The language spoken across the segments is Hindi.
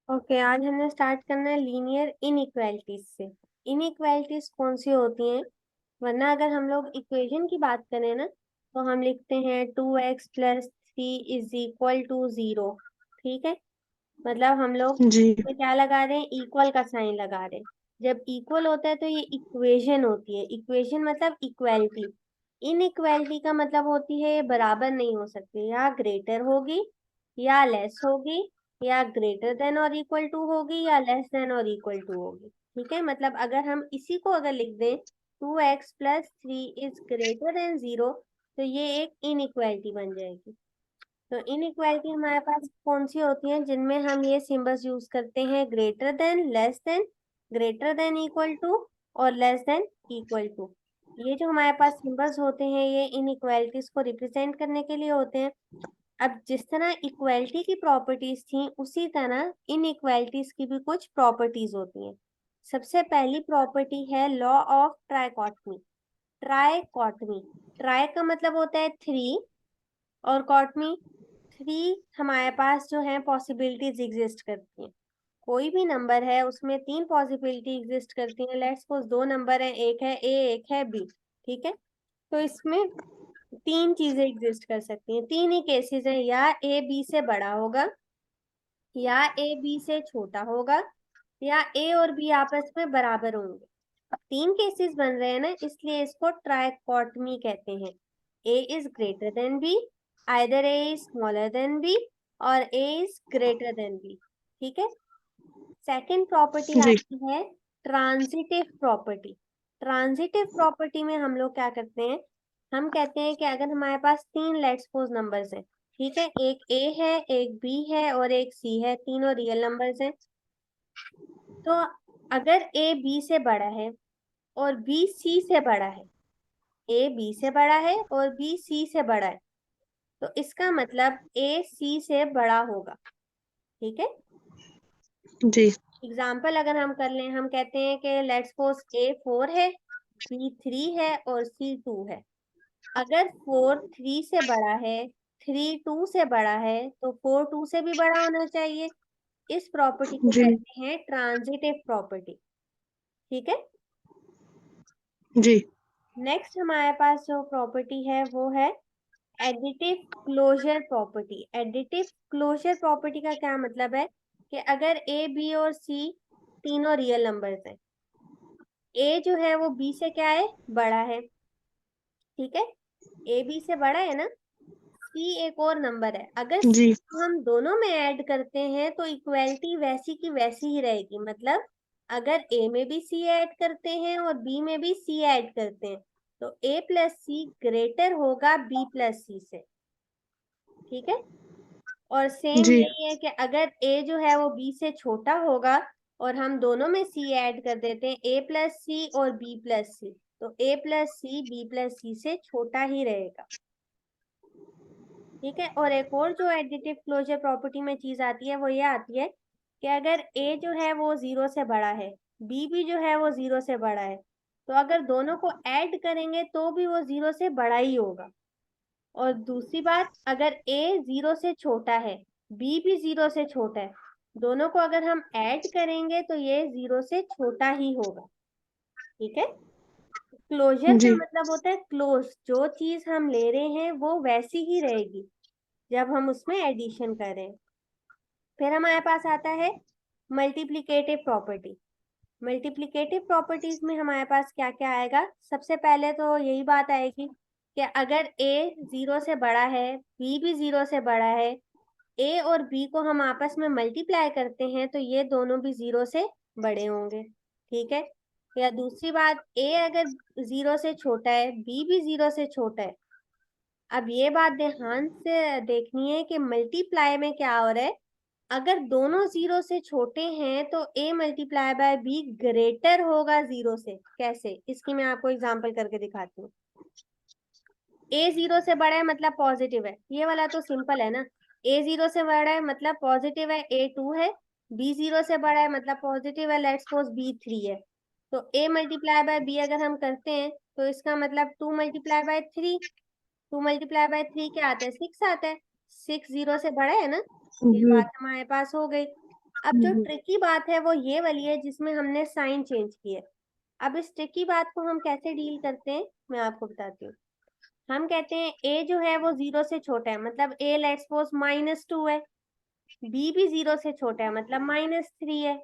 ओके, आज हमने स्टार्ट करना है लीनियर इनइक्वालिटीज से। इनइक्वालिटीज कौन सी होती हैं? वरना अगर हम लोग इक्वेशन की बात करें ना, तो हम लिखते हैं 2x+3 इज इक्वल टू 0। ठीक है, मतलब हम लोग जी। इसमें क्या लगा रहे हैं, इक्वल का साइन लगा रहे हैं। जब इक्वल होता है तो ये इक्वेशन होती है। इक्वेशन मतलब इक्वालिटी। इनइक्वालिटी का मतलब होती है ये बराबर नहीं हो सकती, या ग्रेटर होगी या लेस होगी, या ग्रेटर देन और इक्वल टू होगी, या लेस देन और इक्वल टू होगी। ठीक है, मतलब अगर हम इसी को अगर लिख दें 2x+3 इज ग्रेटर देन 0, तो ये एक इनइक्वालिटी बन जाएगी। तो इनइक्वालिटी हमारे पास कौन सी होती है जिनमें हम ये सिंबल्स यूज करते हैं? Greater than, less than, greater than equal to, और लेस देन इक्वल टू। ये जो हमारे पास सिंबल्स होते हैं ये इनइक्वालिटीज को रिप्रेजेंट करने के लिए होते हैं। अब जिस तरह इक्वालिटी की प्रॉपर्टीज थी, उसी तरह इनइक्वालिटीज की भी कुछ प्रॉपर्टीज होती हैं। सबसे पहली प्रॉपर्टी है law of trichotomy. Trichotomy, try का मतलब होता है थ्री, और कॉटमी, थ्री हमारे पास जो है पॉसिबिलिटीज एग्जिस्ट करती हैं। कोई भी नंबर है उसमें तीन पॉसिबिलिटी एग्जिस्ट करती हैं। लेट्स सपोज दो नंबर है, एक है ए एक है बी। ठीक है, तो इसमें तीन चीजें एग्जिस्ट कर सकती हैं। तीन ही केसेस हैं, या ए बी से बड़ा होगा, या ए बी से छोटा होगा, या ए और बी आपस में बराबर होंगे। तीन केसेस बन रहे हैं ना, इसलिए इसको ट्राइकॉटमी कहते हैं। A is greater than b, either a is smaller than b, और a is greater than b. ठीक है, सेकंड प्रॉपर्टी जी। आती है ट्रांजिटिव प्रॉपर्टी। ट्रांजिटिव प्रॉपर्टी में हम लोग क्या करते हैं, हम कहते हैं कि अगर हमारे पास तीन लेट्स सपोज नंबर्स हैं, ठीक है, एक ए है, एक बी है और एक सी है, तीनों रियल नंबर्स हैं। तो अगर ए बी से बड़ा है और बी सी से बड़ा है, ए बी से बड़ा है और बी सी से बड़ा है, तो इसका मतलब ए सी से बड़ा होगा। ठीक है, जी। एग्जाम्पल अगर हम कर लें, हम कहते हैं कि लेट्स सपोज ए फोर है, बी थ्री है और सी टू है। अगर फोर थ्री से बड़ा है, थ्री टू से बड़ा है, तो फोर टू से भी बड़ा होना चाहिए। इस प्रॉपर्टी को जी। कहते हैं ट्रांजिटिव प्रॉपर्टी। ठीक है, जी। नेक्स्ट हमारे पास जो प्रॉपर्टी है वो है additive closure property. Additive closure property का क्या मतलब है कि अगर ए बी और सी तीनों रियल नंबर्स हैं, ए जो है वो बी से क्या है, बड़ा है। ठीक है, ए बी से बड़ा है ना। सी एक और नंबर है, अगर C जी। को हम दोनों में ऐड करते हैं तो इक्वालिटी वैसी की वैसी ही रहेगी। मतलब अगर ए में भी सी ऐड करते हैं और बी में भी सी ऐड करते हैं, तो ए प्लस सी ग्रेटर होगा बी प्लस सी से। ठीक है, और सेम जी। यही है कि अगर ए जो है वो बी से छोटा होगा और हम दोनों में सी ऐड कर देते हैं, ए प्लस सी और बी प्लस सी, तो ए प्लस सी बी प्लस सी से छोटा ही रहेगा। ठीक है, और एक और जो एडिटिव क्लोजर प्रॉपर्टी में चीज आती है वो ये आती है कि अगर ए जो है वो जीरो से बड़ा है, बी भी जो है वो जीरो से बड़ा है, तो अगर दोनों को ऐड करेंगे तो भी वो जीरो से बड़ा ही होगा। और दूसरी बात, अगर ए जीरो से छोटा है, बी भी जीरो से छोटा है, दोनों को अगर हम ऐड करेंगे तो ये जीरो से छोटा ही होगा। ठीक है, क्लोजर का जी। मतलब होता है क्लोज, जो चीज हम ले रहे हैं वो वैसी ही रहेगी जब हम उसमें एडिशन करें। फिर हमारे पास आता है मल्टीप्लिकेटिव प्रॉपर्टी। मल्टीप्लिकेटिव प्रॉपर्टीज में हमारे पास क्या क्या आएगा? सबसे पहले तो यही बात आएगी कि अगर ए जीरो से बड़ा है, बी भी जीरो से बड़ा है, ए और बी को हम आपस में मल्टीप्लाई करते हैं तो ये दोनों भी जीरो से बड़े होंगे। ठीक है, या दूसरी बात, ए अगर जीरो से छोटा है, बी भी जीरो से छोटा है। अब ये बात ध्यान से देखनी है कि मल्टीप्लाई में क्या हो रहा है। अगर दोनों जीरो से छोटे हैं तो ए मल्टीप्लाई बाय बी ग्रेटर होगा जीरो से। कैसे? इसकी मैं आपको एग्जांपल करके दिखाती हूँ। ए जीरो से बड़ा है मतलब पॉजिटिव है, ये वाला तो सिंपल है ना। ए जीरो से बड़ा है मतलब पॉजिटिव है, ए टू है। बी जीरो से बड़ा है मतलब पॉजिटिव है, लेट्स सपोज बी थ्री है। तो ए मल्टीप्लाई बाय बी अगर हम करते हैं तो इसका मतलब to multiply by three, to multiply by three क्या आता है, सिक्स आता है। सिक्स जीरो से बड़ा है ना, ये जी। बात हमारे पास हो गई। अब जो ट्रिकी बात है वो ये वाली है जिसमें हमने साइन चेंज किया। अब इस ट्रिकी बात को हम कैसे डील करते हैं मैं आपको बताती हूँ। हम कहते हैं ए जो है वो 0 से छोटा है, मतलब ए लेट्स सपोज -2 है। बी भी 0 से छोटा है, मतलब -3 है।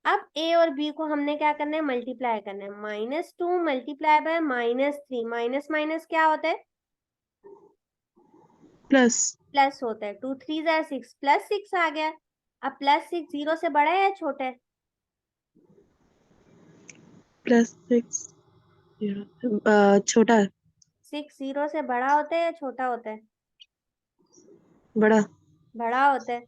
अब ए और बी को हमने क्या करना है, मल्टीप्लाई करना है। -2 मल्टीप्लाई बाय -3, माइनस माइनस क्या होता है, प्लस। प्लस होता है। 2 3 जार 6, +6 आ गया। अब +6 0 से बड़ा है या छोटा है? +6 छोटा है। 6 0 से बड़ा होता है या छोटा होता है? बड़ा। बड़ा होता है,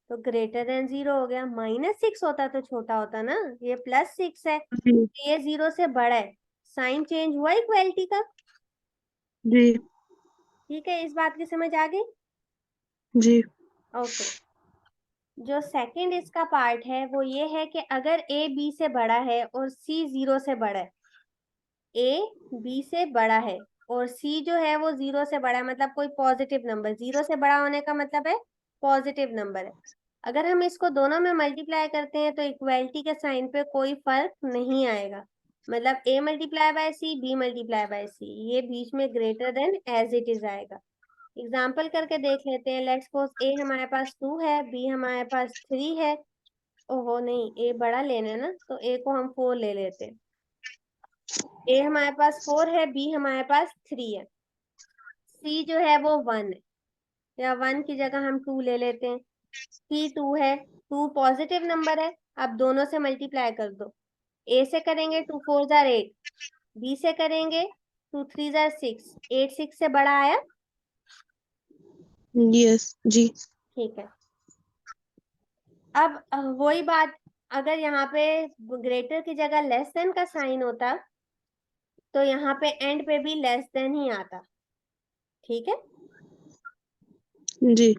तो ग्रेटर देन 0 हो गया। -6 होता तो छोटा होता ना, ये +6 है, जी। ये 0 से बड़ा है। साइन चेंज हुआ इक्वलिटी का। जी। ठीक है, इस बात की समझ आ गई? जी। ओके। जो सेकंड इसका पार्ट है वो ये है कि अगर ए बी से बड़ा है और सी 0 से बड़ा है, ए बी से बड़ा है और सी जो है वो 0 से बड़ा है, मतलब कोई पॉजिटिव नंबर, 0 से बड़ा होने का मतलब है पॉजिटिव नंबर है। अगर हम इसको दोनों में मल्टीप्लाई करते हैं तो इक्वलिटी के साइन पे कोई फर्क नहीं आएगा। मतलब a multiply by c, b multiply by c, ये बीच में greater than as it is आएगा। एग्जाम्पल करके देख लेते हैं। लेट्स सपोज ए हमारे पास 2 है, बी हमारे पास 3 है। ओहो नहीं, ए बड़ा लेना है ना, तो ए को हम 4 ले लेते हैं। ए हमारे पास 4 है, बी हमारे पास 3 है, सी जो है वो 1 है, या 1 की जगह हम 2 ले लेते हैं। सी 2 है, 2 पॉजिटिव नंबर है। अब दोनों से मल्टीप्लाई कर दो। ए से करेंगे 2 4 जार 8, बी से करेंगे 2 3 जार 6, 8 6 से बड़ा आया। यस जी। ठीक है। अब वही बात, अगर यहाँ पे ग्रेटर की जगह लेस देन का साइन होता तो यहाँ पे एंड पे भी लेस देन ही आता। ठीक है, जी।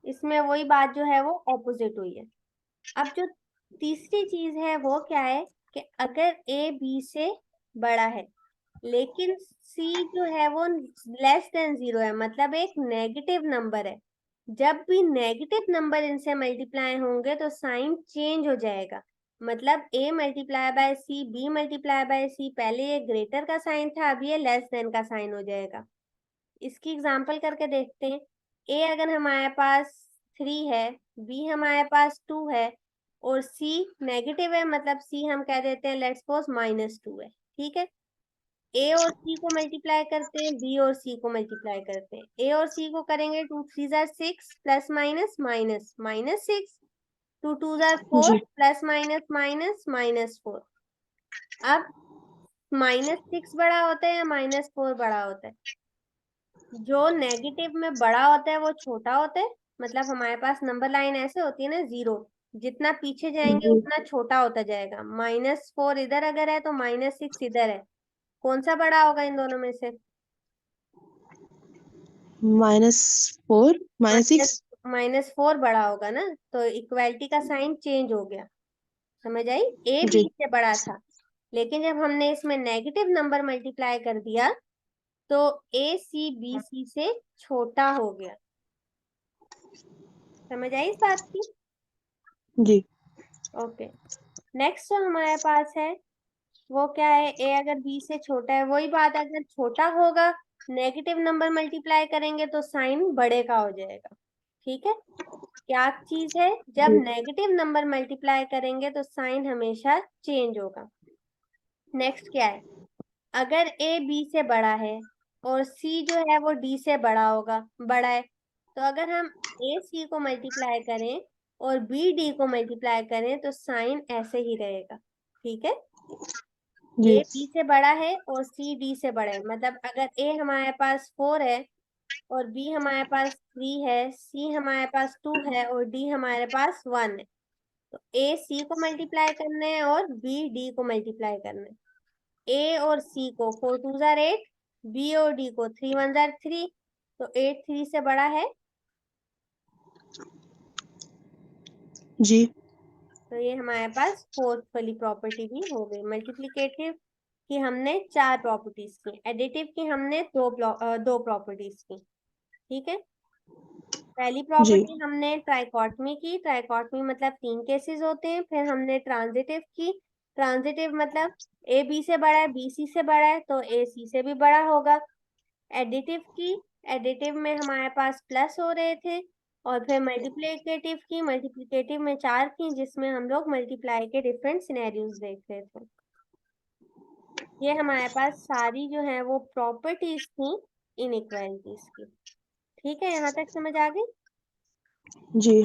इसमें वही बात जो है वो ऑपोजिट हुई है। अब जो तीसरी चीज है वो क्या है कि अगर ए बी से बड़ा है लेकिन सी जो है वो लेस देन 0 है, मतलब एक नेगेटिव नंबर है। जब भी नेगेटिव नंबर इनसे मल्टीप्लाई होंगे तो साइन चेंज हो जाएगा। मतलब a multiply by c, b multiply by c, पहले ये ग्रेटर का साइन था, अब ये लेस देन का साइन हो जाएगा। इसकी एग्जांपल करके देखते हैं। a अगर हमारे पास 3 है, b हमारे पास 2 है और c नेगेटिव है, मतलब c हम कह देते हैं लेट्स सपोज -2 है। ठीक है, ए और सी को मल्टीप्लाई करते हैं, बी और सी को मल्टीप्लाई करते हैं। ए और सी को करेंगे 2 3 जार 6, प्लस माइनस माइनस -6, 2 2 जार 4, जी। Plus minus minus -4। अब -6 बड़ा होता है या -4 बड़ा होता है? जो नेगेटिव में बड़ा होता है वो छोटा होता है। मतलब हमारे पास नंबर लाइन ऐसे होती है ना, 0 जितना पीछे जाएंगे जी। उतना छोटा होता जाएगा। -4 इधर अगर है तो -6 इधर है, कौन सा बड़ा होगा इन दोनों में से? -4 माइनस -6। -4 बड़ा होगा ना, तो इक्वालिटी का साइन चेंज हो गया। समझ आई? ए बी जी। से बड़ा था, लेकिन जब हमने इसमें नेगेटिव नंबर मल्टीप्लाई कर दिया तो ए सी बी सी से छोटा हो गया। समझ आई इस बात की? जी। ओके। नेक्स्ट जो हमारे पास है वो क्या है, ए अगर बी से छोटा है, वही बात, अगर छोटा होगा नेगेटिव नंबर मल्टीप्लाई करेंगे तो साइन बड़े का हो जाएगा। ठीक है, क्या चीज है, जब जी। नेगेटिव नंबर मल्टीप्लाई करेंगे तो साइन हमेशा चेंज होगा। नेक्स्ट क्या है, अगर ए बी से बड़ा है और सी जो है वो डी से बड़ा होगा, बड़ा है, तो अगर हम ए सी को मल्टीप्लाई करें और बी डी को मल्टीप्लाई करें तो साइन ऐसे ही रहेगा। ठीक है, जी। ए बी से बड़ा है और सी डी से बड़ा है, मतलब अगर ए हमारे पास 4 है और बी हमारे पास 3 है, सी हमारे पास 2 है और डी हमारे पास 1 है, तो ए सी को मल्टीप्लाई करना है और बी डी को मल्टीप्लाई करना है। ए और सी को 4 2 जार 8, बी और डी को 3 1 जार 3, तो 8 3 से बड़ा है, जी। तो ये हमारे पास फोर्थ वाली प्रॉपर्टी भी हो गई। मल्टीप्लिकेटिव की हमने 4 प्रॉपर्टीज की, एडिटिव की हमने दो प्रॉपर्टीज की। ठीक है, पहली जी प्रॉपर्टी हमने ट्राइकॉटमी की, ट्राइकॉटमी मतलब 3 केसेस होते हैं। फिर हमने ट्रांजिटिव की, ट्रांजिटिव मतलब ए बी से बड़ा है, बी सी से बड़ा है, तो ए सी से भी बड़ा होगा। एडिटिव की, एडिटिव में हमारे पास प्लस हो रहे थे। और फिर मल्टीप्लिकेटिव की, मल्टीप्लिकेटिव में 4 थी, जिसमें हम लोग मल्टीप्लाई के डिफरेंट सिनेरियोज देख रहे थे। ये हमारे पास सारी जो है वो प्रॉपर्टीज थी इनइक्वालिटीज की। ठीक है, यहाँ तक समझ आ गई? जी।